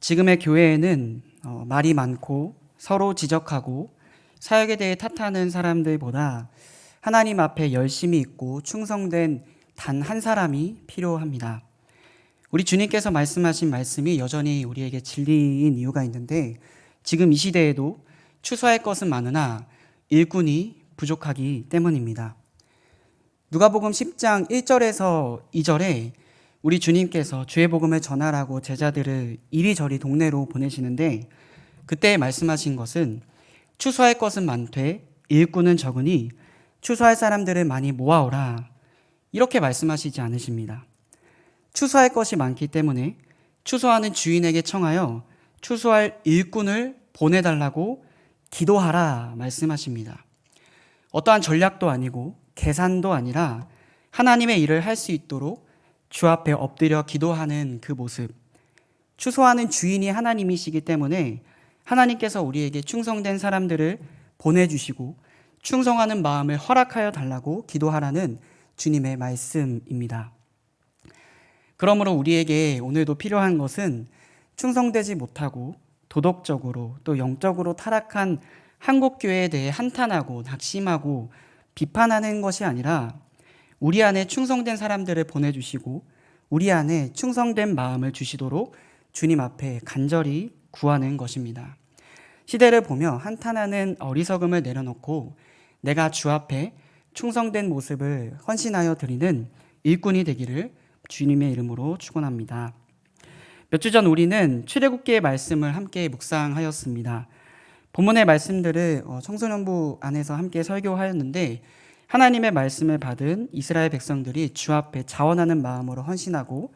지금의 교회에는 말이 많고 서로 지적하고 사역에 대해 탓하는 사람들보다 하나님 앞에 열심히 있고 충성된 단 한 사람이 필요합니다. 우리 주님께서 말씀하신 말씀이 여전히 우리에게 진리인 이유가 있는데, 지금 이 시대에도 추수할 것은 많으나 일꾼이 부족하기 때문입니다. 누가복음 10장 1절에서 2절에 우리 주님께서 주의 복음을 전하라고 제자들을 이리저리 동네로 보내시는데, 그때 말씀하신 것은 추수할 것은 많되 일꾼은 적으니 추수할 사람들을 많이 모아오라, 이렇게 말씀하시지 않으십니다. 추수할 것이 많기 때문에 추수하는 주인에게 청하여 추수할 일꾼을 보내달라고 기도하라 말씀하십니다. 어떠한 전략도 아니고 계산도 아니라 하나님의 일을 할 수 있도록 주 앞에 엎드려 기도하는 그 모습, 추수하는 주인이 하나님이시기 때문에 하나님께서 우리에게 충성된 사람들을 보내주시고 충성하는 마음을 허락하여 달라고 기도하라는 주님의 말씀입니다. 그러므로 우리에게 오늘도 필요한 것은 충성되지 못하고 도덕적으로 또 영적으로 타락한 한국교회에 대해 한탄하고 낙심하고 비판하는 것이 아니라 우리 안에 충성된 사람들을 보내주시고 우리 안에 충성된 마음을 주시도록 주님 앞에 간절히 구하는 것입니다. 시대를 보며 한탄하는 어리석음을 내려놓고 내가 주 앞에 충성된 모습을 헌신하여 드리는 일꾼이 되기를 주님의 이름으로 축원합니다. 몇 주 전 우리는 출애굽기의 말씀을 함께 묵상하였습니다. 본문의 말씀들을 청소년부 안에서 함께 설교하였는데, 하나님의 말씀을 받은 이스라엘 백성들이 주 앞에 자원하는 마음으로 헌신하고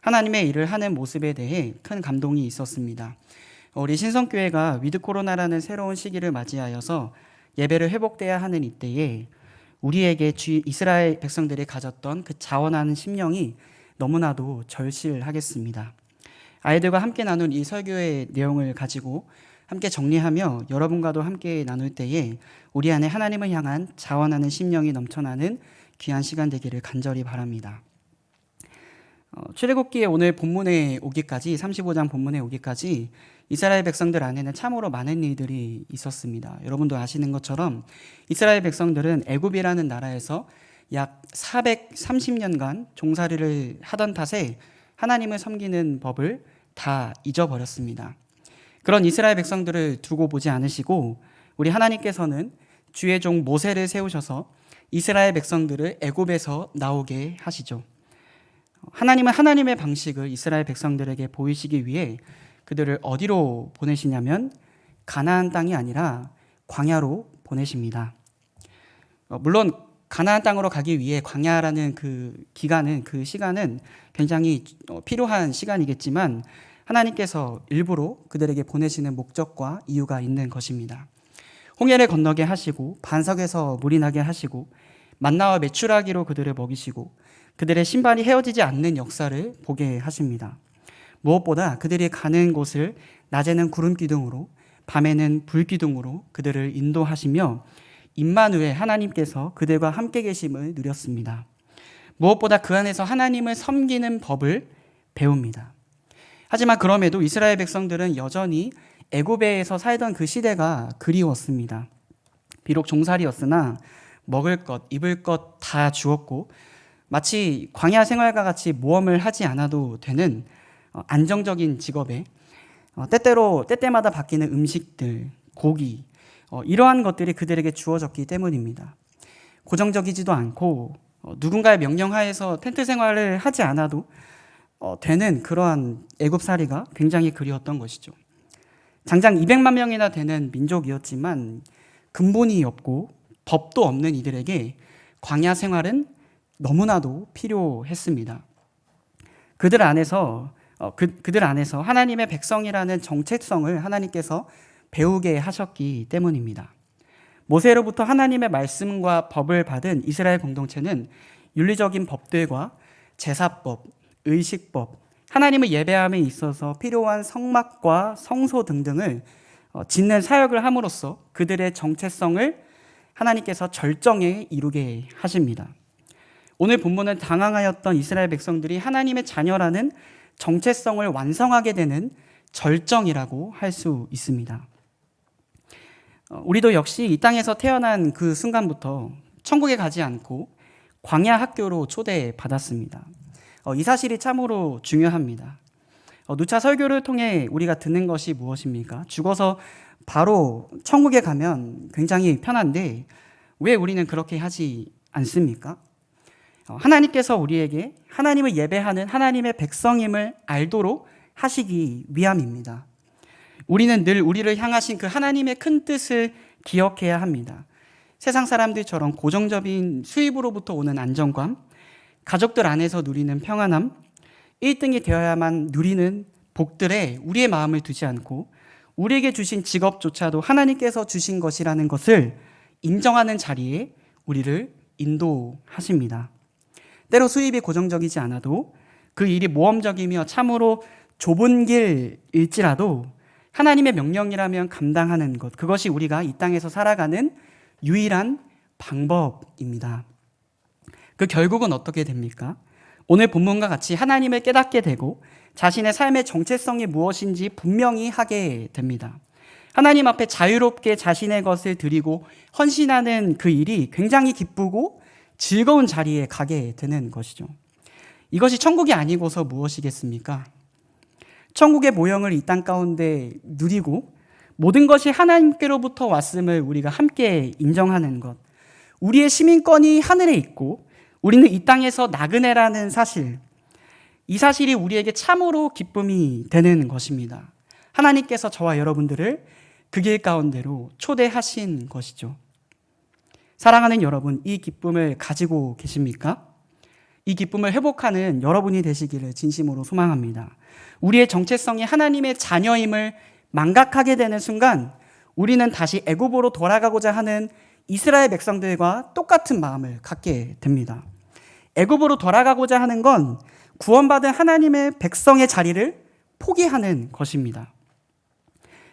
하나님의 일을 하는 모습에 대해 큰 감동이 있었습니다. 우리 신성교회가 위드 코로나라는 새로운 시기를 맞이하여서 예배를 회복돼야 하는 이때에 우리에게 이스라엘 백성들이 가졌던 그 자원하는 심령이 너무나도 절실하겠습니다. 아이들과 함께 나눈 이 설교의 내용을 가지고 함께 정리하며 여러분과도 함께 나눌 때에 우리 안에 하나님을 향한 자원하는 심령이 넘쳐나는 귀한 시간 되기를 간절히 바랍니다. 출애굽기의 오늘 본문에 오기까지, 35장 본문에 오기까지 이스라엘 백성들 안에는 참으로 많은 일들이 있었습니다. 여러분도 아시는 것처럼 이스라엘 백성들은 애굽이라는 나라에서 약 430년간 종살이를 하던 탓에 하나님을 섬기는 법을 다 잊어버렸습니다. 그런 이스라엘 백성들을 두고 보지 않으시고 우리 하나님께서는 주의 종 모세를 세우셔서 이스라엘 백성들을 애굽에서 나오게 하시죠. 하나님은 하나님의 방식을 이스라엘 백성들에게 보이시기 위해 그들을 어디로 보내시냐면 가나안 땅이 아니라 광야로 보내십니다. 물론 가나안 땅으로 가기 위해 광야라는 그 시간은 굉장히 필요한 시간이겠지만 하나님께서 일부러 그들에게 보내시는 목적과 이유가 있는 것입니다. 홍해를 건너게 하시고 반석에서 물이 나게 하시고 만나와 메추라기로 그들을 먹이시고 그들의 신발이 헤어지지 않는 역사를 보게 하십니다. 무엇보다 그들이 가는 곳을 낮에는 구름 기둥으로 밤에는 불 기둥으로 그들을 인도하시며 임마누엘 하나님께서 그들과 함께 계심을 누렸습니다. 무엇보다 그 안에서 하나님을 섬기는 법을 배웁니다. 하지만 그럼에도 이스라엘 백성들은 여전히 애굽에서 살던 그 시대가 그리웠습니다. 비록 종살이였으나 먹을 것, 입을 것 다 주었고 마치 광야 생활과 같이 모험을 하지 않아도 되는 안정적인 직업에 때때마다 바뀌는 음식들, 고기, 이러한 것들이 그들에게 주어졌기 때문입니다. 고정적이지도 않고 누군가의 명령하에서 텐트 생활을 하지 않아도 되는 그러한 애굽살이가 굉장히 그리웠던 것이죠. 장장 200만 명이나 되는 민족이었지만 근본이 없고 법도 없는 이들에게 광야 생활은 너무나도 필요했습니다. 그들 안에서 하나님의 백성이라는 정체성을 하나님께서 배우게 하셨기 때문입니다. 모세로부터 하나님의 말씀과 법을 받은 이스라엘 공동체는 윤리적인 법들과 제사법, 의식법, 하나님을 예배함에 있어서 필요한 성막과 성소 등등을 짓는 사역을 함으로써 그들의 정체성을 하나님께서 절정에 이루게 하십니다. 오늘 본문은 당황하였던 이스라엘 백성들이 하나님의 자녀라는 정체성을 완성하게 되는 절정이라고 할 수 있습니다. 우리도 역시 이 땅에서 태어난 그 순간부터 천국에 가지 않고 광야 학교로 초대받았습니다. 이 사실이 참으로 중요합니다. 누차 설교를 통해 우리가 듣는 것이 무엇입니까? 죽어서 바로 천국에 가면 굉장히 편한데 왜 우리는 그렇게 하지 않습니까? 하나님께서 우리에게 하나님을 예배하는 하나님의 백성임을 알도록 하시기 위함입니다. 우리는 늘 우리를 향하신 그 하나님의 큰 뜻을 기억해야 합니다. 세상 사람들처럼 고정적인 수입으로부터 오는 안정감, 가족들 안에서 누리는 평안함, 1등이 되어야만 누리는 복들에 우리의 마음을 두지 않고 우리에게 주신 직업조차도 하나님께서 주신 것이라는 것을 인정하는 자리에 우리를 인도하십니다. 때로 수입이 고정적이지 않아도 그 일이 모험적이며 참으로 좁은 길일지라도 하나님의 명령이라면 감당하는 것, 그것이 우리가 이 땅에서 살아가는 유일한 방법입니다. 그 결국은 어떻게 됩니까? 오늘 본문과 같이 하나님을 깨닫게 되고 자신의 삶의 정체성이 무엇인지 분명히 하게 됩니다. 하나님 앞에 자유롭게 자신의 것을 드리고 헌신하는 그 일이 굉장히 기쁘고 즐거운 자리에 가게 되는 것이죠. 이것이 천국이 아니고서 무엇이겠습니까? 천국의 모형을 이 땅 가운데 누리고 모든 것이 하나님께로부터 왔음을 우리가 함께 인정하는 것. 우리의 시민권이 하늘에 있고 우리는 이 땅에서 나그네라는 사실. 이 사실이 우리에게 참으로 기쁨이 되는 것입니다. 하나님께서 저와 여러분들을 그 길 가운데로 초대하신 것이죠. 사랑하는 여러분, 이 기쁨을 가지고 계십니까? 이 기쁨을 회복하는 여러분이 되시기를 진심으로 소망합니다. 우리의 정체성이 하나님의 자녀임을 망각하게 되는 순간 우리는 다시 애굽으로 돌아가고자 하는 이스라엘 백성들과 똑같은 마음을 갖게 됩니다. 애굽으로 돌아가고자 하는 건 구원받은 하나님의 백성의 자리를 포기하는 것입니다.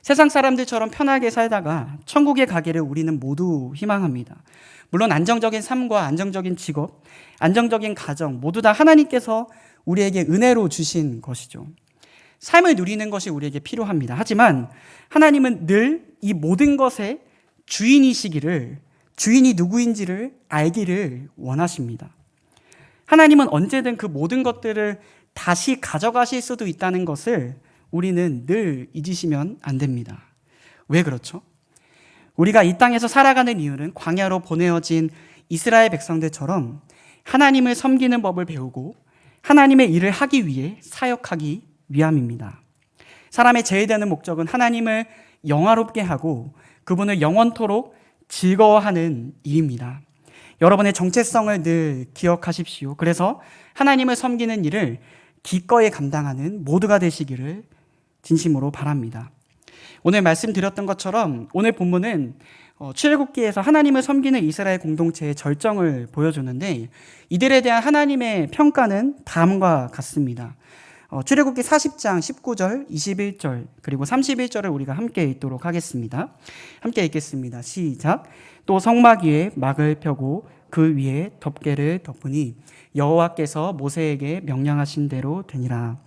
세상 사람들처럼 편하게 살다가 천국에 가기를 우리는 모두 희망합니다. 물론 안정적인 삶과 안정적인 직업, 안정적인 가정 모두 다 하나님께서 우리에게 은혜로 주신 것이죠. 삶을 누리는 것이 우리에게 필요합니다. 하지만 하나님은 늘 이 모든 것의 주인이시기를, 주인이 누구인지를 알기를 원하십니다. 하나님은 언제든 그 모든 것들을 다시 가져가실 수도 있다는 것을 우리는 늘 잊으시면 안 됩니다. 왜 그렇죠? 우리가 이 땅에서 살아가는 이유는 광야로 보내어진 이스라엘 백성들처럼 하나님을 섬기는 법을 배우고 하나님의 일을 하기 위해 사역하기 위함입니다. 사람의 제일 되는 목적은 하나님을 영화롭게 하고 그분을 영원토록 즐거워하는 일입니다. 여러분의 정체성을 늘 기억하십시오. 그래서 하나님을 섬기는 일을 기꺼이 감당하는 모두가 되시기를 진심으로 바랍니다. 오늘 말씀드렸던 것처럼 오늘 본문은 출애굽기에서 하나님을 섬기는 이스라엘 공동체의 절정을 보여주는데 이들에 대한 하나님의 평가는 다음과 같습니다. 출애굽기 40장 19절, 21절 그리고 31절을 우리가 함께 읽도록 하겠습니다. 함께 읽겠습니다. 시작. 또 성막 위에 막을 펴고 그 위에 덮개를 덮으니 여호와께서 모세에게 명령하신 대로 되니라.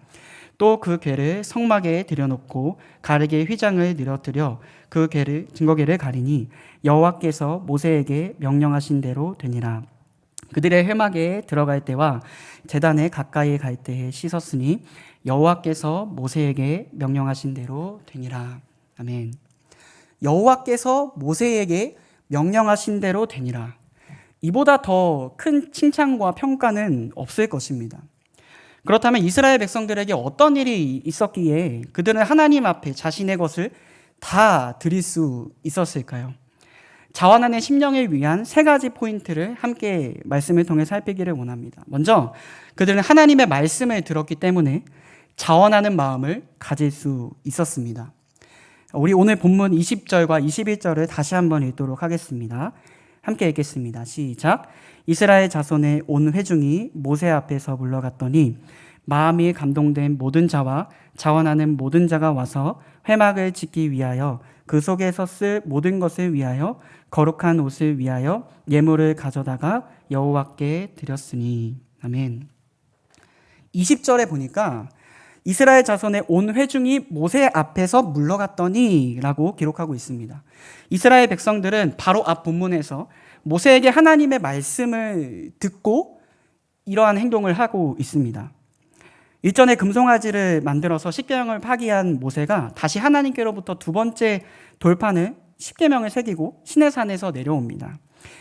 또 그 궤를 성막에 들여놓고 가르게 휘장을 늘어뜨려 그 궤를 증거궤를 가리니 여호와께서 모세에게 명령하신 대로 되니라. 그들의 회막에 들어갈 때와 제단에 가까이 갈 때에 씻었으니 여호와께서 모세에게 명령하신 대로 되니라. 아멘. 여호와께서 모세에게 명령하신 대로 되니라. 이보다 더 큰 칭찬과 평가는 없을 것입니다. 그렇다면 이스라엘 백성들에게 어떤 일이 있었기에 그들은 하나님 앞에 자신의 것을 다 드릴 수 있었을까요? 자원하는 심령을 위한 세 가지 포인트를 함께 말씀을 통해 살피기를 원합니다. 먼저 그들은 하나님의 말씀을 들었기 때문에 자원하는 마음을 가질 수 있었습니다. 우리 오늘 본문 20절과 21절을 다시 한번 읽도록 하겠습니다. 함께 읽겠습니다. 시작. 이스라엘 자손의 온 회중이 모세 앞에서 물러갔더니 마음이 감동된 모든 자와 자원하는 모든 자가 와서 회막을 짓기 위하여 그 속에서 쓸 모든 것을 위하여 거룩한 옷을 위하여 예물을 가져다가 여호와께 드렸으니. 아멘. 20절에 보니까 이스라엘 자손의 온 회중이 모세 앞에서 물러갔더니 라고 기록하고 있습니다. 이스라엘 백성들은 바로 앞 본문에서 모세에게 하나님의 말씀을 듣고 이러한 행동을 하고 있습니다. 일전에 금송아지를 만들어서 십계명을 파기한 모세가 다시 하나님께로부터 두 번째 돌판을 십계명을 새기고 시내산에서 내려옵니다.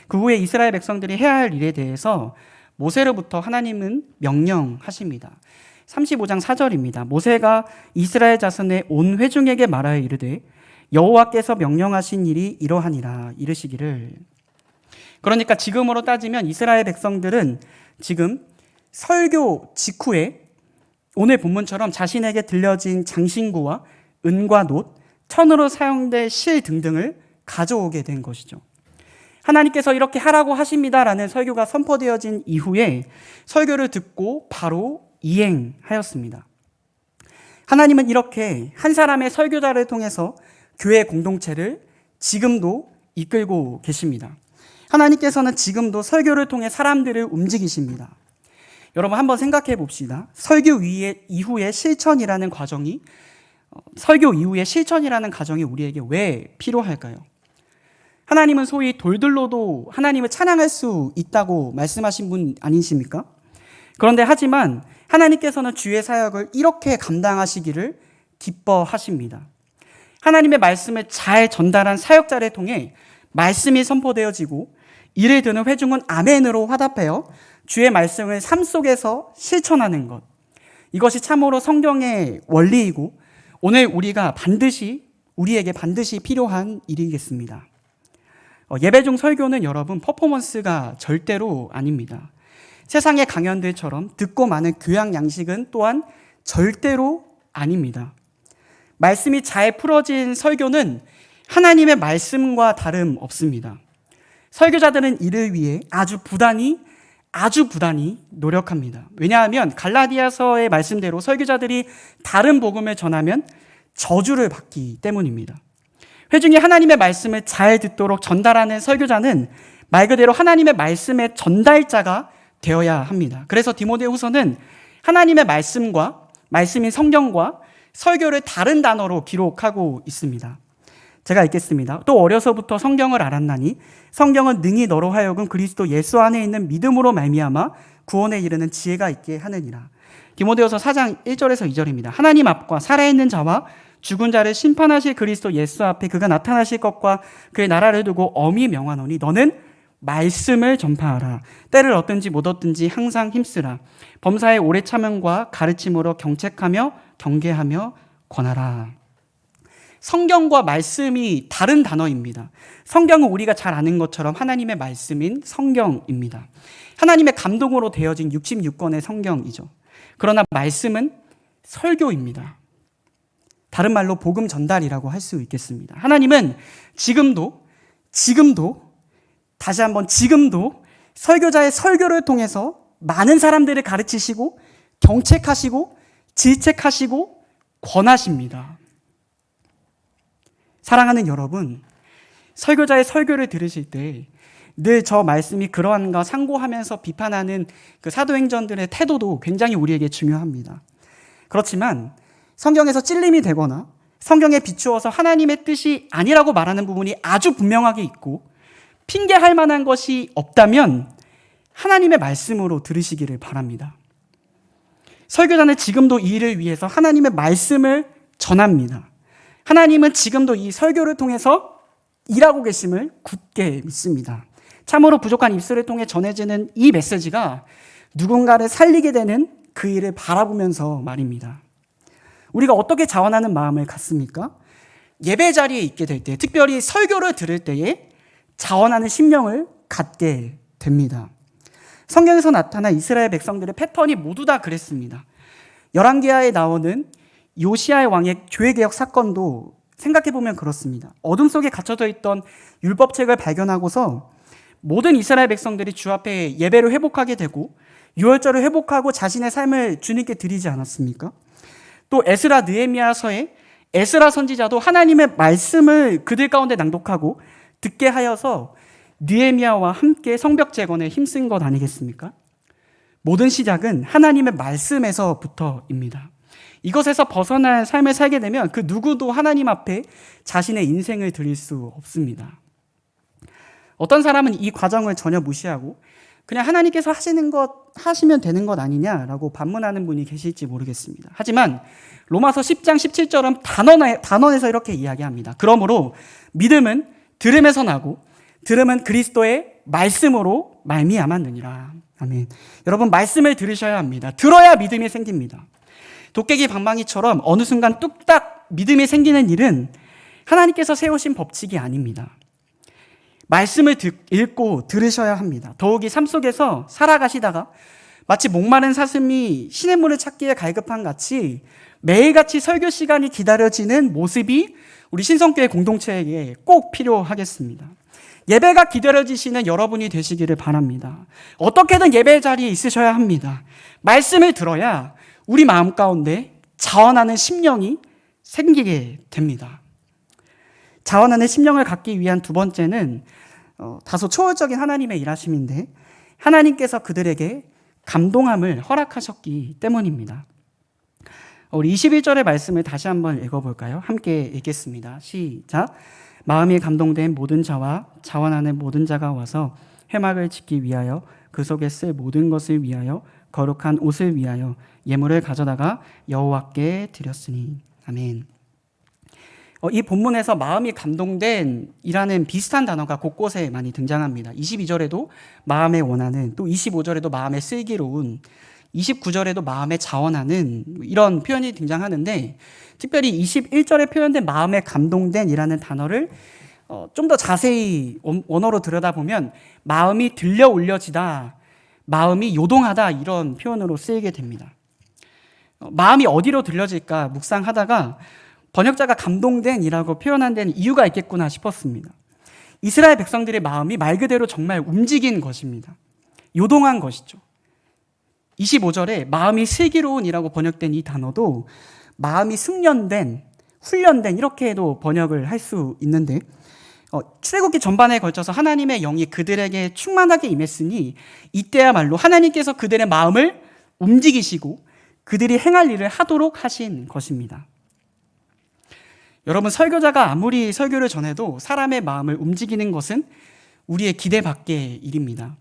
그 후에 이스라엘 백성들이 해야 할 일에 대해서 모세로부터 하나님은 명령하십니다. 35장 4절입니다. 모세가 이스라엘 자손의 온 회중에게 말하여 이르되 여호와께서 명령하신 일이 이러하니라 이르시기를. 그러니까 지금으로 따지면 이스라엘 백성들은 지금 설교 직후에 오늘 본문처럼 자신에게 들려진 장신구와 은과 놋, 천으로 사용된 실 등등을 가져오게 된 것이죠. 하나님께서 이렇게 하라고 하십니다라는 설교가 선포되어진 이후에 설교를 듣고 바로 이행하였습니다. 하나님은 이렇게 한 사람의 설교자를 통해서 교회 공동체를 지금도 이끌고 계십니다. 하나님께서는 지금도 설교를 통해 사람들을 움직이십니다. 여러분 한번 생각해 봅시다. 설교 이후의 실천이라는 과정이 우리에게 왜 필요할까요? 하나님은 소위 돌들로도 하나님을 찬양할 수 있다고 말씀하신 분 아니십니까? 그런데 하지만 하나님께서는 주의 사역을 이렇게 감당하시기를 기뻐하십니다. 하나님의 말씀을 잘 전달한 사역자를 통해 말씀이 선포되어지고 이를 듣는 회중은 아멘으로 화답하여 주의 말씀을 삶 속에서 실천하는 것. 이것이 참으로 성경의 원리이고 오늘 우리에게 반드시 필요한 일이겠습니다. 예배 중 설교는 여러분 퍼포먼스가 절대로 아닙니다. 세상의 강연들처럼 듣고 마는 교양 양식은 또한 절대로 아닙니다. 말씀이 잘 풀어진 설교는 하나님의 말씀과 다름없습니다. 설교자들은 이를 위해 아주 부단히 노력합니다. 왜냐하면 갈라디아서의 말씀대로 설교자들이 다른 복음을 전하면 저주를 받기 때문입니다. 회중이 하나님의 말씀을 잘 듣도록 전달하는 설교자는 말 그대로 하나님의 말씀의 전달자가 되어야 합니다. 그래서 디모데후서는 하나님의 말씀인 성경과 설교를 다른 단어로 기록하고 있습니다. 제가 읽겠습니다. 또 어려서부터 성경을 알았나니 성경은 능히 너로 하여금 그리스도 예수 안에 있는 믿음으로 말미암아 구원에 이르는 지혜가 있게 하느니라. 디모데후서 4장 1절에서 2절입니다. 하나님 앞과 살아있는 자와 죽은 자를 심판하실 그리스도 예수 앞에 그가 나타나실 것과 그의 나라를 두고 엄히 명하노니 너는 말씀을 전파하라. 때를 얻든지 못 얻든지 항상 힘쓰라. 범사의 오래 참음과 가르침으로 경책하며 경계하며 권하라. 성경과 말씀이 다른 단어입니다. 성경은 우리가 잘 아는 것처럼 하나님의 말씀인 성경입니다. 하나님의 감동으로 되어진 66권의 성경이죠. 그러나 말씀은 설교입니다. 다른 말로 복음 전달이라고 할 수 있겠습니다. 하나님은 지금도 다시 한번 지금도 설교자의 설교를 통해서 많은 사람들을 가르치시고 경책하시고 질책하시고 권하십니다. 사랑하는 여러분, 설교자의 설교를 들으실 때 늘 저 말씀이 그러한가 상고하면서 비판하는 그 사도행전들의 태도도 굉장히 우리에게 중요합니다. 그렇지만 성경에서 찔림이 되거나 성경에 비추어서 하나님의 뜻이 아니라고 말하는 부분이 아주 분명하게 있고 핑계할 만한 것이 없다면 하나님의 말씀으로 들으시기를 바랍니다. 설교자는 지금도 이 일을 위해서 하나님의 말씀을 전합니다. 하나님은 지금도 이 설교를 통해서 일하고 계심을 굳게 믿습니다. 참으로 부족한 입술을 통해 전해지는 이 메시지가 누군가를 살리게 되는 그 일을 바라보면서 말입니다. 우리가 어떻게 자원하는 마음을 갖습니까? 예배 자리에 있게 될 때, 특별히 설교를 들을 때에 자원하는 심령을 갖게 됩니다. 성경에서 나타난 이스라엘 백성들의 패턴이 모두 다 그랬습니다. 열왕기하에 나오는 요시야 왕의 교회개혁 사건도 생각해보면 그렇습니다. 어둠 속에 갇혀져 있던 율법책을 발견하고서 모든 이스라엘 백성들이 주 앞에 예배를 회복하게 되고 유월절을 회복하고 자신의 삶을 주님께 드리지 않았습니까? 또 에스라 느헤미야서에 에스라 선지자도 하나님의 말씀을 그들 가운데 낭독하고 듣게 하여서 느헤미야와 함께 성벽 재건에 힘쓴 것 아니겠습니까? 모든 시작은 하나님의 말씀에서부터입니다. 이것에서 벗어난 삶을 살게 되면 그 누구도 하나님 앞에 자신의 인생을 드릴 수 없습니다. 어떤 사람은 이 과정을 전혀 무시하고 그냥 하나님께서 하시면 되는 것 아니냐라고 반문하는 분이 계실지 모르겠습니다. 하지만 로마서 10장 17절은 단언해서 이렇게 이야기합니다. 그러므로 믿음은 들음에서 나고 들음은 그리스도의 말씀으로 말미암았느니라. 아멘. 여러분, 말씀을 들으셔야 합니다. 들어야 믿음이 생깁니다. 도깨기 방망이처럼 어느 순간 뚝딱 믿음이 생기는 일은 하나님께서 세우신 법칙이 아닙니다. 말씀을 읽고 들으셔야 합니다. 더욱이 삶 속에서 살아가시다가 마치 목마른 사슴이 시냇물을 찾기에 갈급한 같이 매일같이 설교 시간이 기다려지는 모습이 우리 신성교회 공동체에게 꼭 필요하겠습니다. 예배가 기다려지시는 여러분이 되시기를 바랍니다. 어떻게든 예배 자리에 있으셔야 합니다. 말씀을 들어야 우리 마음 가운데 자원하는 심령이 생기게 됩니다. 자원하는 심령을 갖기 위한 두 번째는 다소 초월적인 하나님의 일하심인데 하나님께서 그들에게 감동함을 허락하셨기 때문입니다. 우리 21절의 말씀을 다시 한번 읽어볼까요? 함께 읽겠습니다. 시작. 마음이 감동된 모든 자와 자원하는 모든 자가 와서 회막을 짓기 위하여 그 속에 쓸 모든 것을 위하여 거룩한 옷을 위하여 예물을 가져다가 여호와께 드렸으니. 아멘. 이 본문에서 마음이 감동된 이라는 비슷한 단어가 곳곳에 많이 등장합니다. 22절에도 마음에 원하는, 또 25절에도 마음에 슬기로운, 29절에도 마음에 자원하는 이런 표현이 등장하는데 특별히 21절에 표현된 마음에 감동된 이라는 단어를 좀 더 자세히 원어로 들여다보면 마음이 들려 올려지다, 마음이 요동하다 이런 표현으로 쓰이게 됩니다. 마음이 어디로 들려질까 묵상하다가 번역자가 감동된 이라고 표현한 데는 이유가 있겠구나 싶었습니다. 이스라엘 백성들의 마음이 말 그대로 정말 움직인 것입니다. 요동한 것이죠. 25절에 마음이 슬기로운 이라고 번역된 이 단어도 마음이 숙련된, 훈련된 이렇게도 번역을 할 수 있는데 출애굽기 전반에 걸쳐서 하나님의 영이 그들에게 충만하게 임했으니 이때야말로 하나님께서 그들의 마음을 움직이시고 그들이 행할 일을 하도록 하신 것입니다. 여러분, 설교자가 아무리 설교를 전해도 사람의 마음을 움직이는 것은 우리의 기대 밖의 일입니다.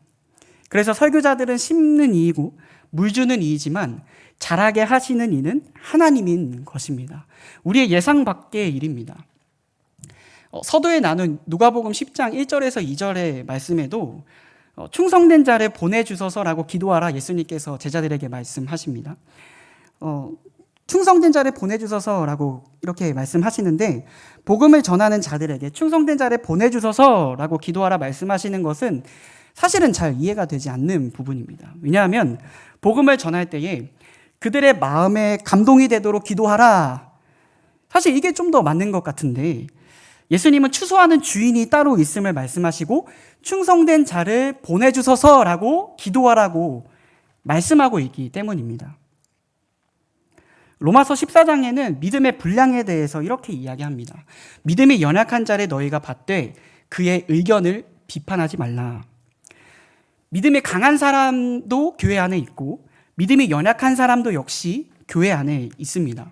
그래서 설교자들은 심는 이이고 물 주는 이이지만 잘하게 하시는 이는 하나님인 것입니다. 우리의 예상 밖의 일입니다. 서두에 나눈 누가복음 10장 1절에서 2절의 말씀에도 충성된 자를 보내주소서라고 기도하라 예수님께서 제자들에게 말씀하십니다. 충성된 자를 보내주소서라고 이렇게 말씀하시는데 복음을 전하는 자들에게 충성된 자를 보내주소서라고 기도하라 말씀하시는 것은 사실은 잘 이해가 되지 않는 부분입니다. 왜냐하면 복음을 전할 때에 그들의 마음에 감동이 되도록 기도하라, 사실 이게 좀 더 맞는 것 같은데 예수님은 추수하는 주인이 따로 있음을 말씀하시고 충성된 자를 보내주소서라고 기도하라고 말씀하고 있기 때문입니다. 로마서 14장에는 믿음의 분량에 대해서 이렇게 이야기합니다. 믿음이 연약한 자를 너희가 받되 그의 의견을 비판하지 말라. 믿음이 강한 사람도 교회 안에 있고 믿음이 연약한 사람도 역시 교회 안에 있습니다.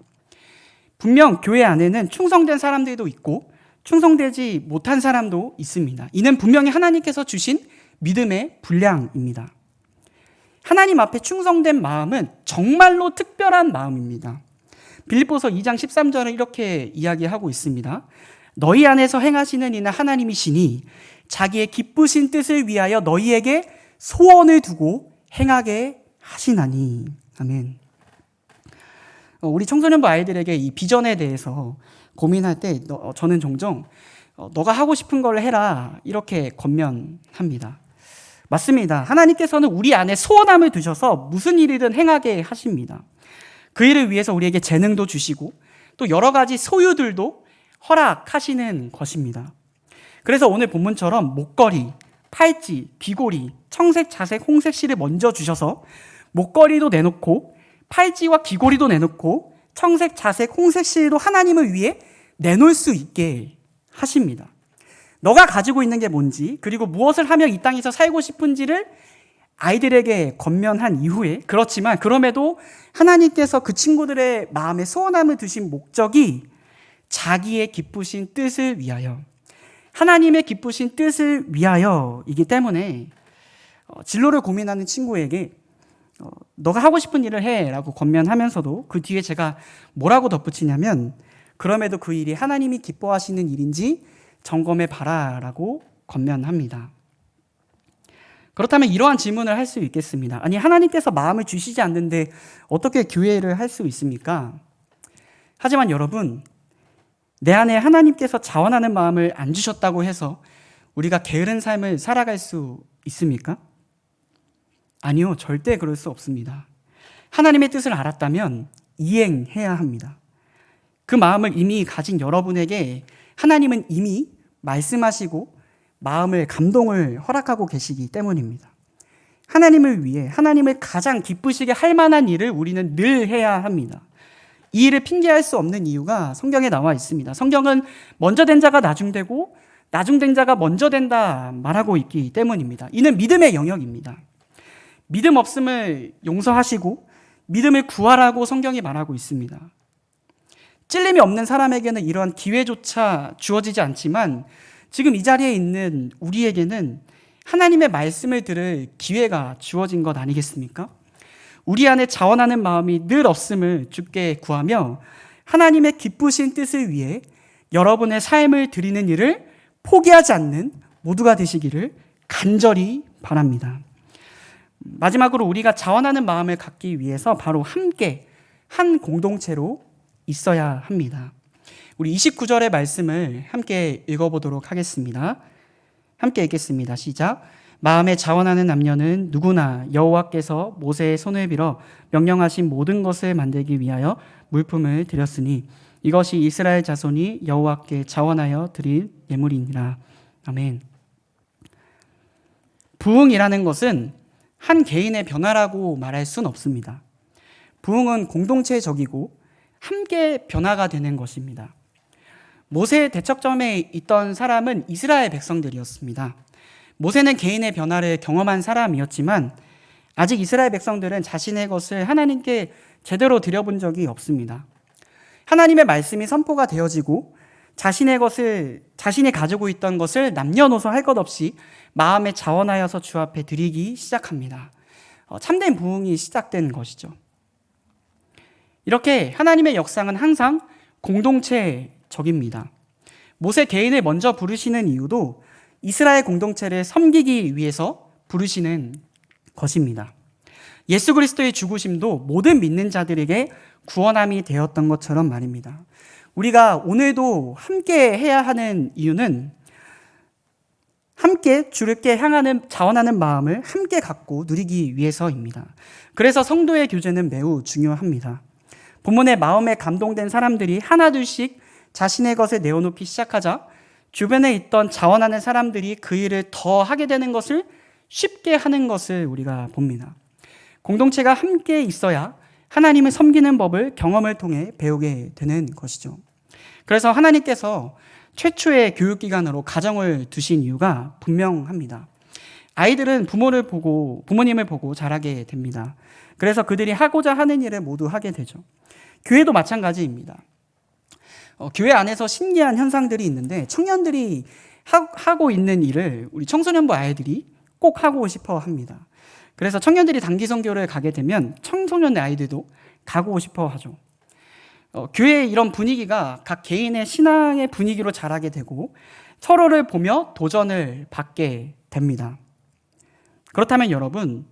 분명 교회 안에는 충성된 사람들도 있고 충성되지 못한 사람도 있습니다. 이는 분명히 하나님께서 주신 믿음의 분량입니다. 하나님 앞에 충성된 마음은 정말로 특별한 마음입니다. 빌립보서 2장 13절은 이렇게 이야기하고 있습니다. 너희 안에서 행하시는 이는 하나님이시니 자기의 기쁘신 뜻을 위하여 너희에게 소원을 두고 행하게 하시나니. 아멘. 우리 청소년부 아이들에게 이 비전에 대해서 고민할 때 저는 종종 너가 하고 싶은 걸 해라 이렇게 권면합니다. 맞습니다. 하나님께서는 우리 안에 소원함을 두셔서 무슨 일이든 행하게 하십니다. 그 일을 위해서 우리에게 재능도 주시고 또 여러 가지 소유들도 허락하시는 것입니다. 그래서 오늘 본문처럼 목걸이, 팔찌, 귀고리, 청색, 자색, 홍색 실을 먼저 주셔서 목걸이도 내놓고 팔찌와 귀고리도 내놓고 청색, 자색, 홍색 실도 하나님을 위해 내놓을 수 있게 하십니다. 너가 가지고 있는 게 뭔지 그리고 무엇을 하며 이 땅에서 살고 싶은지를 아이들에게 권면한 이후에, 그렇지만 그럼에도 하나님께서 그 친구들의 마음에 소원함을 두신 목적이 자기의 기쁘신 뜻을 위하여, 하나님의 기쁘신 뜻을 위하여이기 때문에 진로를 고민하는 친구에게 너가 하고 싶은 일을 해 라고 권면하면서도 그 뒤에 제가 뭐라고 덧붙이냐면, 그럼에도 그 일이 하나님이 기뻐하시는 일인지 점검해 봐라 라고 권면합니다. 그렇다면 이러한 질문을 할 수 있겠습니다. 아니, 하나님께서 마음을 주시지 않는데 어떻게 교회를 할 수 있습니까? 하지만 여러분, 내 안에 하나님께서 자원하는 마음을 안 주셨다고 해서 우리가 게으른 삶을 살아갈 수 있습니까? 아니요, 절대 그럴 수 없습니다. 하나님의 뜻을 알았다면 이행해야 합니다. 그 마음을 이미 가진 여러분에게 하나님은 이미 말씀하시고 마음을, 감동을 허락하고 계시기 때문입니다. 하나님을 위해, 하나님을 가장 기쁘시게 할 만한 일을 우리는 늘 해야 합니다. 이 일을 핑계할 수 없는 이유가 성경에 나와 있습니다. 성경은 먼저 된 자가 나중되고 나중된 자가 먼저 된다 말하고 있기 때문입니다. 이는 믿음의 영역입니다. 믿음 없음을 용서하시고 믿음을 구하라고 성경이 말하고 있습니다. 찔림이 없는 사람에게는 이러한 기회조차 주어지지 않지만 지금 이 자리에 있는 우리에게는 하나님의 말씀을 들을 기회가 주어진 것 아니겠습니까? 우리 안에 자원하는 마음이 늘 없음을 주께 구하며 하나님의 기쁘신 뜻을 위해 여러분의 삶을 드리는 일을 포기하지 않는 모두가 되시기를 간절히 바랍니다. 마지막으로 우리가 자원하는 마음을 갖기 위해서 바로 함께 한 공동체로 있어야 합니다. 우리 29절의 말씀을 함께 읽어보도록 하겠습니다. 함께 읽겠습니다. 시작. 마음에 자원하는 남녀는 누구나 여호와께서 모세의 손을 빌어 명령하신 모든 것을 만들기 위하여 물품을 드렸으니 이것이 이스라엘 자손이 여호와께 자원하여 드릴 예물이니라. 아멘. 부흥이라는 것은 한 개인의 변화라고 말할 수는 없습니다. 부흥은 공동체적이고 함께 변화가 되는 것입니다. 모세의 대척점에 있던 사람은 이스라엘 백성들이었습니다. 모세는 개인의 변화를 경험한 사람이었지만 아직 이스라엘 백성들은 자신의 것을 하나님께 제대로 드려본 적이 없습니다. 하나님의 말씀이 선포가 되어지고 자신의 것을, 자신이 가지고 있던 것을 남녀노소 할 것 없이 마음에 자원하여서 주 앞에 드리기 시작합니다. 참된 부흥이 시작된 것이죠. 이렇게 하나님의 역사는 항상 공동체적입니다. 모세 개인을 먼저 부르시는 이유도 이스라엘 공동체를 섬기기 위해서 부르시는 것입니다. 예수 그리스도의 죽으심도 모든 믿는 자들에게 구원함이 되었던 것처럼 말입니다. 우리가 오늘도 함께 해야 하는 이유는 함께 주께 향하는 자원하는 마음을 함께 갖고 누리기 위해서입니다. 그래서 성도의 교제는 매우 중요합니다. 본문에 마음에 감동된 사람들이 하나둘씩 자신의 것을 내어놓기 시작하자 주변에 있던 자원하는 사람들이 그 일을 더 하게 되는 것을 쉽게 하는 것을 우리가 봅니다. 공동체가 함께 있어야 하나님을 섬기는 법을 경험을 통해 배우게 되는 것이죠. 그래서 하나님께서 최초의 교육기관으로 가정을 두신 이유가 분명합니다. 아이들은 부모님을 보고 자라게 됩니다. 그래서 그들이 하고자 하는 일을 모두 하게 되죠. 교회도 마찬가지입니다. 교회 안에서 신기한 현상들이 있는데 청년들이 하고 있는 일을 우리 청소년부 아이들이 꼭 하고 싶어 합니다. 그래서 청년들이 단기 선교를 가게 되면 청소년 아이들도 가고 싶어 하죠. 교회의 이런 분위기가 각 개인의 신앙의 분위기로 자라게 되고 서로를 보며 도전을 받게 됩니다. 그렇다면 여러분,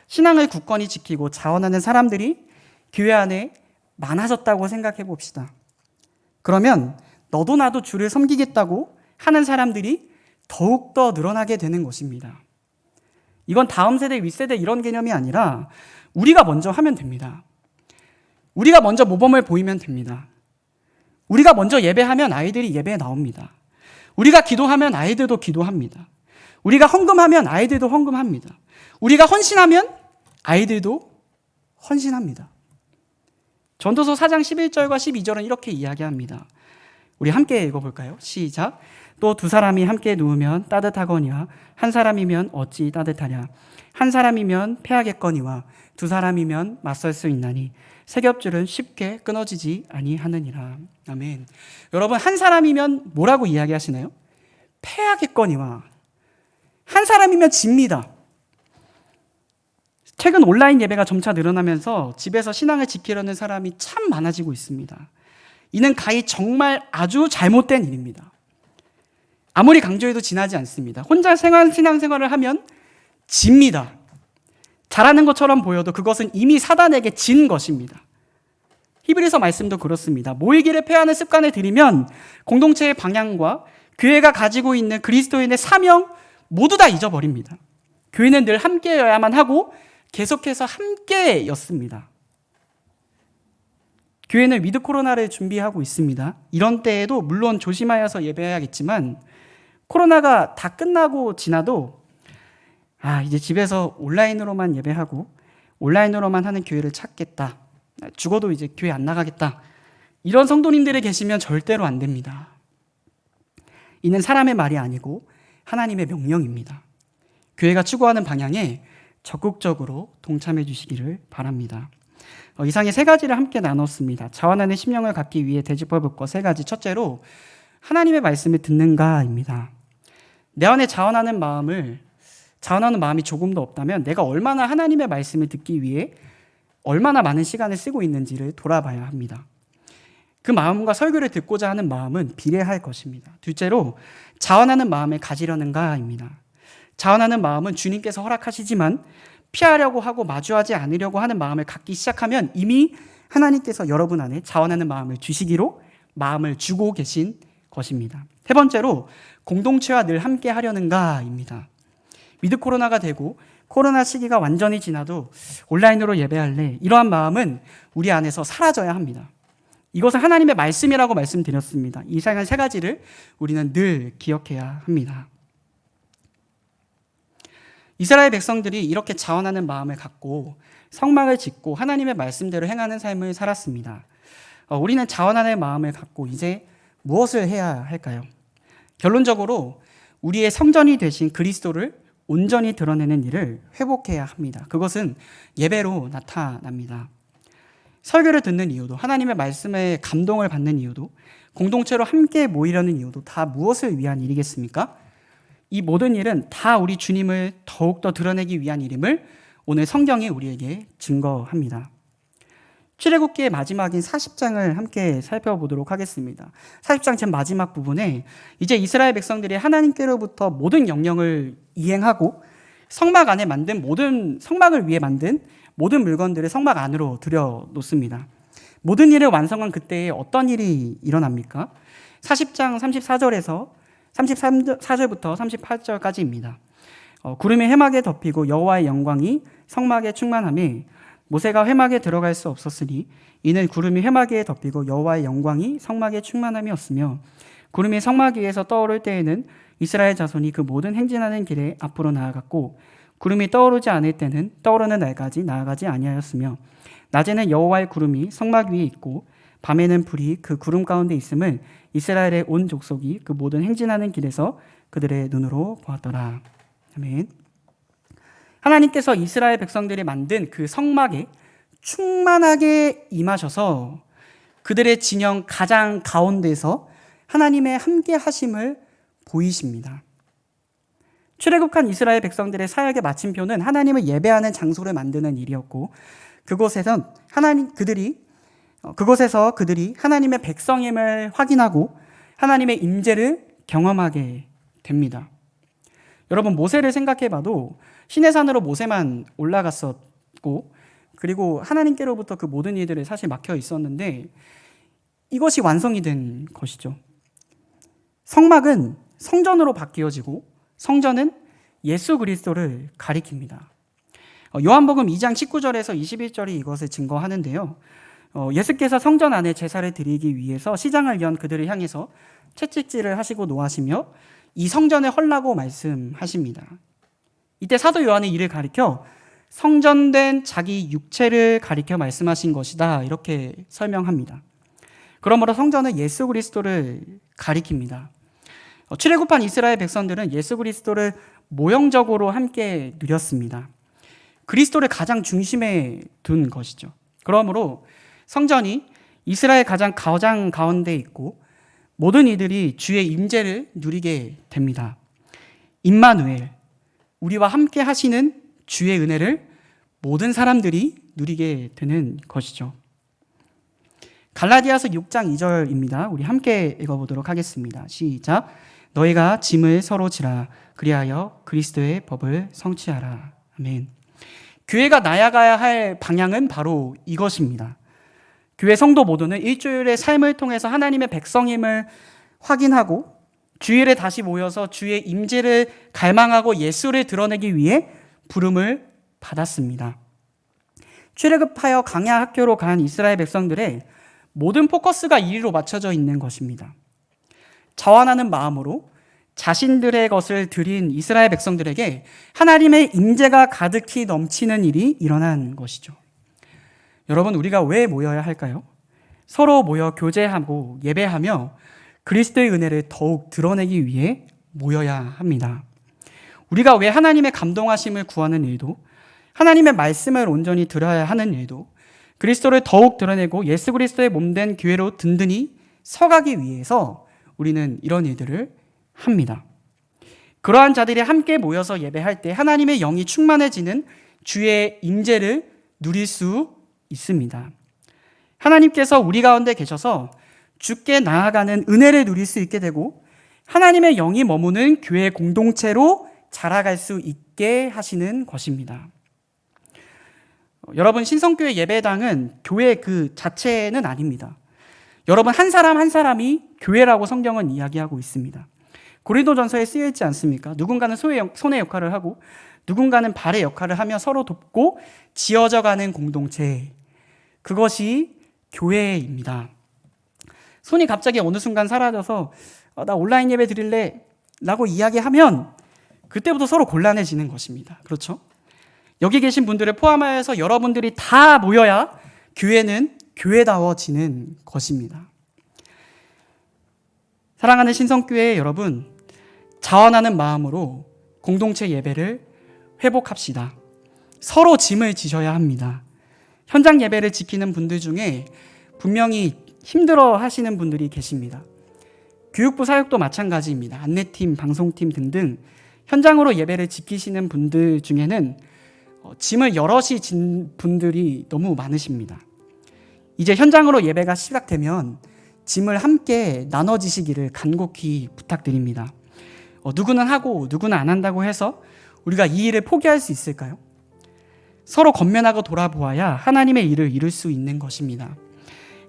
신앙을 굳건히 지키고 자원하는 사람들이 교회 안에 많아졌다고 생각해 봅시다. 그러면 너도 나도 주를 섬기겠다고 하는 사람들이 더욱더 늘어나게 되는 것입니다. 이건 다음 세대, 윗세대 이런 개념이 아니라 우리가 먼저 하면 됩니다. 우리가 먼저 모범을 보이면 됩니다. 우리가 먼저 예배하면 아이들이 예배에 나옵니다. 우리가 기도하면 아이들도 기도합니다. 우리가 헌금하면 아이들도 헌금합니다. 우리가 헌신하면 아이들도 헌신합니다. 전도서 4장 11절과 12절은 이렇게 이야기합니다. 우리 함께 읽어볼까요? 시작. 또 두 사람이 함께 누우면 따뜻하거니와 한 사람이면 어찌 따뜻하랴. 한 사람이면 패하겠거니와 두 사람이면 맞설 수 있나니 세 겹줄은 쉽게 끊어지지 아니하느니라. 아멘. 여러분, 한 사람이면 뭐라고 이야기하시나요? 패하겠거니와. 한 사람이면 집니다. 최근 온라인 예배가 점차 늘어나면서 집에서 신앙을 지키려는 사람이 참 많아지고 있습니다. 이는 가히 정말 아주 잘못된 일입니다. 아무리 강조해도 지나지 않습니다. 혼자 신앙생활을 하면 집니다. 잘하는 것처럼 보여도 그것은 이미 사단에게 진 것입니다. 히브리서 말씀도 그렇습니다. 모이기를 패하는 습관을 들이면 공동체의 방향과 교회가 가지고 있는 그리스도인의 사명 모두 다 잊어버립니다. 교회는 늘 함께여야만 하고 계속해서 함께였습니다. 교회는 위드 코로나를 준비하고 있습니다. 이런 때에도 물론 조심하여서 예배해야겠지만 코로나가 다 끝나고 지나도 이제 집에서 온라인으로만 예배하고 온라인으로만 하는 교회를 찾겠다. 죽어도 이제 교회 안 나가겠다. 이런 성도님들이 계시면 절대로 안 됩니다. 이는 사람의 말이 아니고 하나님의 명령입니다. 교회가 추구하는 방향에 적극적으로 동참해 주시기를 바랍니다. 이상의 세 가지를 함께 나눴습니다. 자원하는 심령을 갖기 위해 되짚어 볼 것 세 가지. 첫째로 하나님의 말씀을 듣는가입니다. 내 안에 자원하는 마음이 조금도 없다면 내가 얼마나 하나님의 말씀을 듣기 위해 얼마나 많은 시간을 쓰고 있는지를 돌아봐야 합니다. 그 마음과 설교를 듣고자 하는 마음은 비례할 것입니다. 둘째로 자원하는 마음을 가지려는가입니다. 자원하는 마음은 주님께서 허락하시지만 피하려고 하고 마주하지 않으려고 하는 마음을 갖기 시작하면 이미 하나님께서 여러분 안에 자원하는 마음을 주시기로 마음을 주고 계신 것입니다. 세 번째로 공동체와 늘 함께 하려는가입니다. 위드 코로나가 되고 코로나 시기가 완전히 지나도 온라인으로 예배할래, 이러한 마음은 우리 안에서 사라져야 합니다. 이것은 하나님의 말씀이라고 말씀드렸습니다. 이상한 세 가지를 우리는 늘 기억해야 합니다. 이스라엘 백성들이 이렇게 자원하는 마음을 갖고 성막을 짓고 하나님의 말씀대로 행하는 삶을 살았습니다. 우리는 자원하는 마음을 갖고 이제 무엇을 해야 할까요? 결론적으로 우리의 성전이 되신 그리스도를 온전히 드러내는 일을 회복해야 합니다. 그것은 예배로 나타납니다. 설교를 듣는 이유도, 하나님의 말씀에 감동을 받는 이유도, 공동체로 함께 모이려는 이유도 다 무엇을 위한 일이겠습니까? 이 모든 일은 다 우리 주님을 더욱더 드러내기 위한 일임을 오늘 성경이 우리에게 증거합니다. 출애굽기의 마지막인 40장을 함께 살펴보도록 하겠습니다. 40장 제 마지막 부분에 이제 이스라엘 백성들이 하나님께로부터 모든 명령을 이행하고 성막을 위해 만든 모든 물건들을 성막 안으로 들여놓습니다. 모든 일을 완성한 그때에 어떤 일이 일어납니까? 40장 34절부터 38절까지입니다. 구름이 회막에 덮이고 여호와의 영광이 성막에 충만하며 모세가 회막에 들어갈 수 없었으니 이는 구름이 회막에 덮이고 여호와의 영광이 성막에 충만함이었으며 구름이 성막 위에서 떠오를 때에는 이스라엘 자손이 그 모든 행진하는 길에 앞으로 나아갔고 구름이 떠오르지 않을 때는 떠오르는 날까지 나아가지 아니하였으며 낮에는 여호와의 구름이 성막 위에 있고 밤에는 불이 그 구름 가운데 있음을 이스라엘의 온 족속이 그 모든 행진하는 길에서 그들의 눈으로 보았더라. 아멘. 하나님께서 이스라엘 백성들이 만든 그 성막에 충만하게 임하셔서 그들의 진영 가장 가운데서 하나님의 함께 하심을 보이십니다. 출애굽한 이스라엘 백성들의 사역의 마침표는 하나님을 예배하는 장소를 만드는 일이었고 그곳에서 그들이 하나님의 백성임을 확인하고 하나님의 임재를 경험하게 됩니다. 여러분, 모세를 생각해봐도 시내산으로 모세만 올라갔었고 그리고 하나님께로부터 그 모든 일들이 사실 막혀 있었는데 이것이 완성이 된 것이죠. 성막은 성전으로 바뀌어지고 성전은 예수 그리스도를 가리킵니다. 요한복음 2장 19절에서 21절이 이것을 증거하는데요. 예수께서 성전 안에 제사를 드리기 위해서 시장을 연 그들을 향해서 채찍질을 하시고 노하시며 이 성전을 헐라고 말씀하십니다. 이때 사도 요한이 이를 가리켜 성전된 자기 육체를 가리켜 말씀하신 것이다, 이렇게 설명합니다. 그러므로 성전은 예수 그리스도를 가리킵니다. 출애굽한 이스라엘 백성들은 예수 그리스도를 모형적으로 함께 누렸습니다. 그리스도를 가장 중심에 둔 것이죠. 그러므로 성전이 이스라엘 가장 가운데 있고 모든 이들이 주의 임재를 누리게 됩니다. 임마누엘, 우리와 함께 하시는 주의 은혜를 모든 사람들이 누리게 되는 것이죠. 갈라디아서 6장 2절입니다. 우리 함께 읽어보도록 하겠습니다. 시작. 너희가 짐을 서로 지라 그리하여 그리스도의 법을 성취하라. 아멘. 교회가 나아가야 할 방향은 바로 이것입니다. 교회 성도 모두는 일주일의 삶을 통해서 하나님의 백성임을 확인하고 주일에 다시 모여서 주의 임재를 갈망하고 예수를 드러내기 위해 부름을 받았습니다. 출애굽하여 광야 학교로 간 이스라엘 백성들의 모든 포커스가 이리로 맞춰져 있는 것입니다. 자원하는 마음으로 자신들의 것을 드린 이스라엘 백성들에게 하나님의 임재가 가득히 넘치는 일이 일어난 것이죠. 여러분, 우리가 왜 모여야 할까요? 서로 모여 교제하고 예배하며 그리스도의 은혜를 더욱 드러내기 위해 모여야 합니다. 우리가 왜 하나님의 감동하심을 구하는 일도, 하나님의 말씀을 온전히 들어야 하는 일도, 그리스도를 더욱 드러내고 예수 그리스도의 몸된 교회로 든든히 서가기 위해서 우리는 이런 일들을 합니다. 그러한 자들이 함께 모여서 예배할 때 하나님의 영이 충만해지는 주의 임재를 누릴 수 있습니다. 하나님께서 우리 가운데 계셔서 주께 나아가는 은혜를 누릴 수 있게 되고 하나님의 영이 머무는 교회 공동체로 자라갈 수 있게 하시는 것입니다. 여러분, 신성교회 예배당은 교회 그 자체는 아닙니다. 여러분, 한 사람 한 사람이 교회라고 성경은 이야기하고 있습니다. 고린도전서에 쓰여 있지 않습니까? 누군가는 손의 역할을 하고 누군가는 발의 역할을 하며 서로 돕고 지어져가는 공동체, 그것이 교회입니다. 손이 갑자기 어느 순간 사라져서 나 온라인 예배 드릴래 라고 이야기하면 그때부터 서로 곤란해지는 것입니다. 그렇죠? 여기 계신 분들을 포함하여서 여러분들이 다 모여야 교회는 교회다워지는 것입니다. 사랑하는 신성교회 여러분, 자원하는 마음으로 공동체 예배를 회복합시다. 서로 짐을 지셔야 합니다. 현장 예배를 지키는 분들 중에 분명히 힘들어 하시는 분들이 계십니다. 교육부 사역도 마찬가지입니다. 안내팀, 방송팀 등등 현장으로 예배를 지키시는 분들 중에는 짐을 여럿이 진 분들이 너무 많으십니다. 이제 현장으로 예배가 시작되면 짐을 함께 나눠지시기를 간곡히 부탁드립니다. 누구는 하고 누구는 안 한다고 해서 우리가 이 일을 포기할 수 있을까요? 서로 건면하고 돌아보아야 하나님의 일을 이룰 수 있는 것입니다.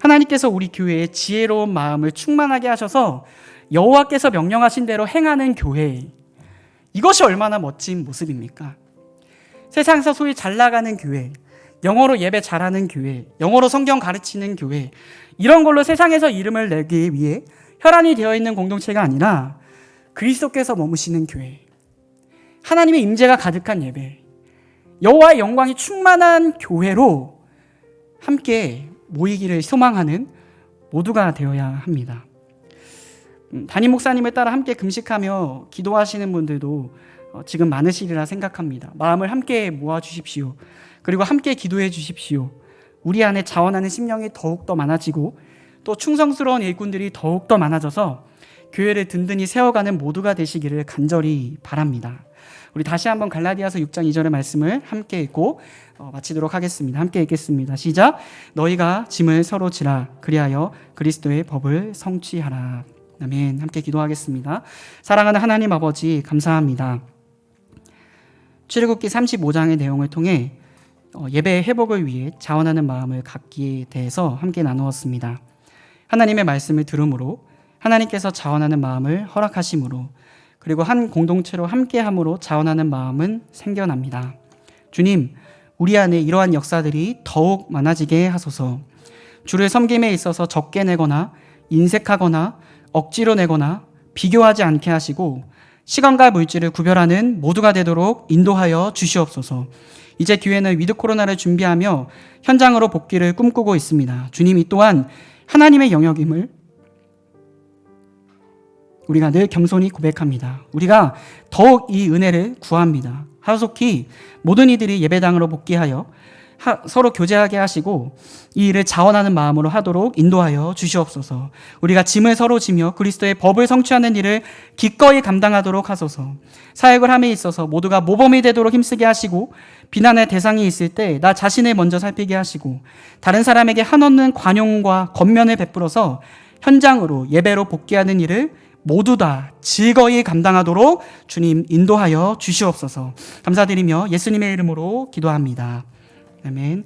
하나님께서 우리 교회에 지혜로운 마음을 충만하게 하셔서 여호와께서 명령하신 대로 행하는 교회, 이것이 얼마나 멋진 모습입니까? 세상에서 소위 잘 나가는 교회, 영어로 예배 잘하는 교회, 영어로 성경 가르치는 교회, 이런 걸로 세상에서 이름을 내기 위해 혈안이 되어 있는 공동체가 아니라 그리스도께서 머무시는 교회, 하나님의 임재가 가득한 예배, 여호와의 영광이 충만한 교회로 함께 모이기를 소망하는 모두가 되어야 합니다. 담임 목사님을 따라 함께 금식하며 기도하시는 분들도 지금 많으시리라 생각합니다. 마음을 함께 모아주십시오. 그리고 함께 기도해 주십시오. 우리 안에 자원하는 심령이 더욱더 많아지고 또 충성스러운 일꾼들이 더욱더 많아져서 교회를 든든히 세워가는 모두가 되시기를 간절히 바랍니다. 우리 다시 한번 갈라디아서 6장 2절의 말씀을 함께 읽고 마치도록 하겠습니다. 함께 읽겠습니다. 시작. 너희가 짐을 서로 지라 그리하여 그리스도의 법을 성취하라. 아멘. 함께 기도하겠습니다. 사랑하는 하나님 아버지, 감사합니다. 출애굽기 35장의 내용을 통해 예배의 회복을 위해 자원하는 마음을 갖기에 대해서 함께 나누었습니다. 하나님의 말씀을 들음으로 하나님께서 자원하는 마음을 허락하심으로 그리고 한 공동체로 함께함으로 자원하는 마음은 생겨납니다. 주님, 우리 안에 이러한 역사들이 더욱 많아지게 하소서. 주를 섬김에 있어서 적게 내거나 인색하거나 억지로 내거나 비교하지 않게 하시고 시간과 물질을 구별하는 모두가 되도록 인도하여 주시옵소서. 이제 교회는 위드 코로나를 준비하며 현장으로 복귀를 꿈꾸고 있습니다. 주님, 이 또한 하나님의 영역임을 우리가 늘 겸손히 고백합니다. 우리가 더욱 이 은혜를 구합니다. 하소키 모든 이들이 예배당으로 복귀하여 서로 교제하게 하시고 이 일을 자원하는 마음으로 하도록 인도하여 주시옵소서. 우리가 짐을 서로 지며 그리스도의 법을 성취하는 일을 기꺼이 감당하도록 하소서. 사역을 함에 있어서 모두가 모범이 되도록 힘쓰게 하시고 비난의 대상이 있을 때 나 자신을 먼저 살피게 하시고 다른 사람에게 한없는 관용과 겉면을 베풀어서 현장으로 예배로 복귀하는 일을 모두 다 즐거이 감당하도록 주님 인도하여 주시옵소서. 감사드리며 예수님의 이름으로 기도합니다. 아멘.